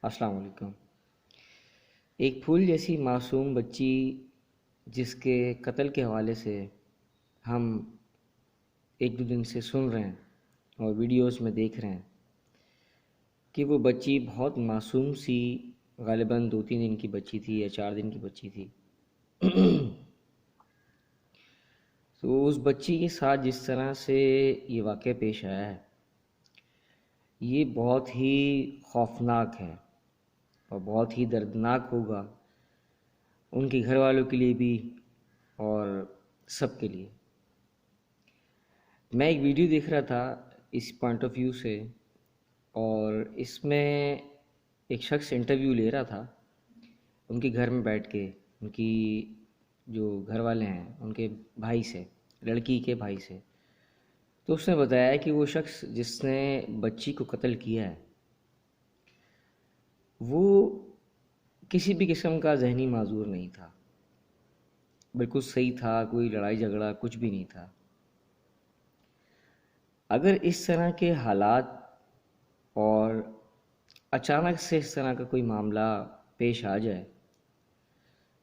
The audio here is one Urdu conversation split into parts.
السلام علیکم۔ ایک پھول جیسی معصوم بچی جس کے قتل کے حوالے سے ہم ایک دو دن سے سن رہے ہیں اور ویڈیوز میں دیکھ رہے ہیں کہ وہ بچی بہت معصوم سی، غالباً 2-3 دن کی بچی تھی یا 4 دن کی بچی تھی۔ تو اس بچی کے ساتھ جس طرح سے یہ واقعہ پیش آیا ہے یہ بہت ہی خوفناک ہے اور بہت ہی دردناک ہوگا ان کے گھر والوں کے لیے بھی اور سب کے لیے۔ میں ایک ویڈیو دیکھ رہا تھا اس پوائنٹ آف ویو سے، اور اس میں ایک شخص انٹرویو لے رہا تھا ان کے گھر میں بیٹھ کے، ان کی جو گھر والے ہیں ان کے بھائی سے، لڑکی کے بھائی سے۔ تو اس نے بتایا کہ وہ شخص جس نے بچی کو قتل کیا ہے وہ کسی بھی قسم کا ذہنی معذور نہیں تھا، بالکل صحیح تھا، کوئی لڑائی جھگڑا کچھ بھی نہیں تھا۔ اگر اس طرح کے حالات اور اچانک سے اس طرح کا کوئی معاملہ پیش آ جائے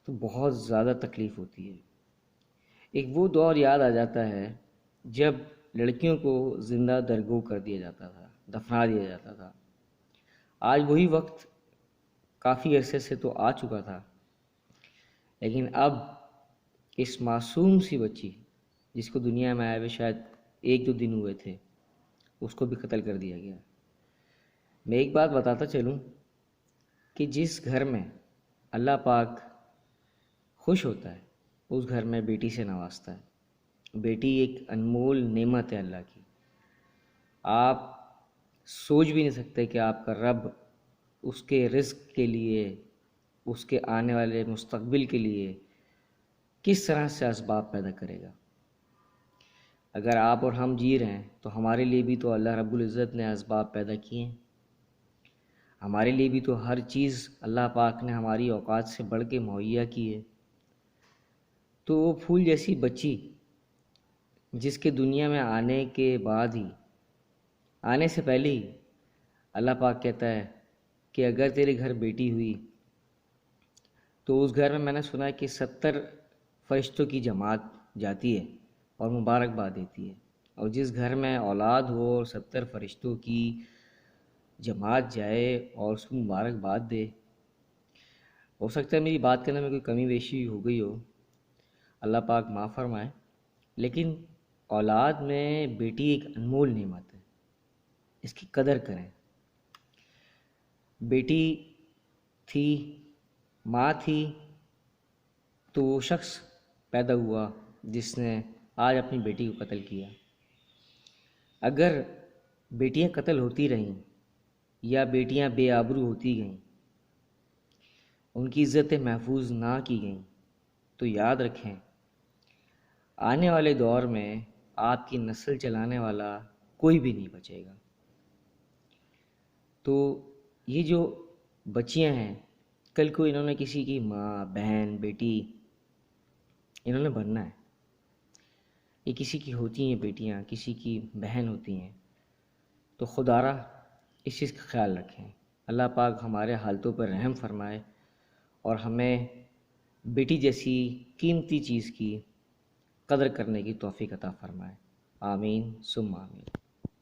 تو بہت زیادہ تکلیف ہوتی ہے۔ ایک وہ دور یاد آ جاتا ہے جب لڑکیوں کو زندہ درگو کر دیا جاتا تھا، دفنا دیا جاتا تھا۔ آج وہی وقت کافی عرصے سے تو آ چکا تھا، لیکن اب اس معصوم سی بچی جس کو دنیا میں آئے ہوئے شاید 1-2 دن ہوئے تھے اس کو بھی قتل کر دیا گیا۔ میں ایک بات بتاتا چلوں کہ جس گھر میں اللہ پاک خوش ہوتا ہے اس گھر میں بیٹی سے نوازتا ہے۔ بیٹی ایک انمول نعمت ہے اللہ کی۔ آپ سوچ بھی نہیں سکتے کہ آپ کا رب اس کے رزق کے لیے، اس کے آنے والے مستقبل کے لیے کس طرح سے اسباب پیدا کرے گا۔ اگر آپ اور ہم جی رہے ہیں تو ہمارے لیے بھی تو اللہ رب العزت نے اسباب پیدا کیے ہیں۔ ہمارے لیے بھی تو ہر چیز اللہ پاک نے ہماری اوقات سے بڑھ کے مہیا کی ہے۔ تو وہ پھول جیسی بچی جس کے دنیا میں آنے کے بعد ہی، آنے سے پہلے ہی اللہ پاک کہتا ہے کہ اگر تیرے گھر بیٹی ہوئی تو اس گھر میں نے سنا ہے کہ 70 فرشتوں کی جماعت جاتی ہے اور مبارکباد دیتی ہے۔ اور جس گھر میں اولاد ہو اور 70 فرشتوں کی جماعت جائے اور اس کو مبارکباد دے، ہو سکتا ہے میری بات کرنے میں کوئی کمی بیشی ہو گئی ہو، اللہ پاک معاف فرمائے، لیکن اولاد میں بیٹی ایک انمول نعمت ہے، اس کی قدر کریں۔ بیٹی تھی، ماں تھی، تو وہ شخص پیدا ہوا جس نے آج اپنی بیٹی کو قتل کیا۔ اگر بیٹیاں قتل ہوتی رہیں یا بیٹیاں بے آبرو ہوتی گئیں، ان کی عزتیں محفوظ نہ کی گئیں، تو یاد رکھیں آنے والے دور میں آپ کی نسل چلانے والا کوئی بھی نہیں بچے گا۔ تو یہ جو بچیاں ہیں، کل کو انہوں نے کسی کی ماں، بہن، بیٹی انہوں نے بننا ہے۔ یہ کسی کی ہوتی ہیں بیٹیاں، کسی کی بہن ہوتی ہیں، تو خدا را اس چیز کا خیال رکھیں۔ اللہ پاک ہمارے حالتوں پر رحم فرمائے اور ہمیں بیٹی جیسی قیمتی چیز کی قدر کرنے کی توفیق عطا فرمائے۔ آمین ثم آمین۔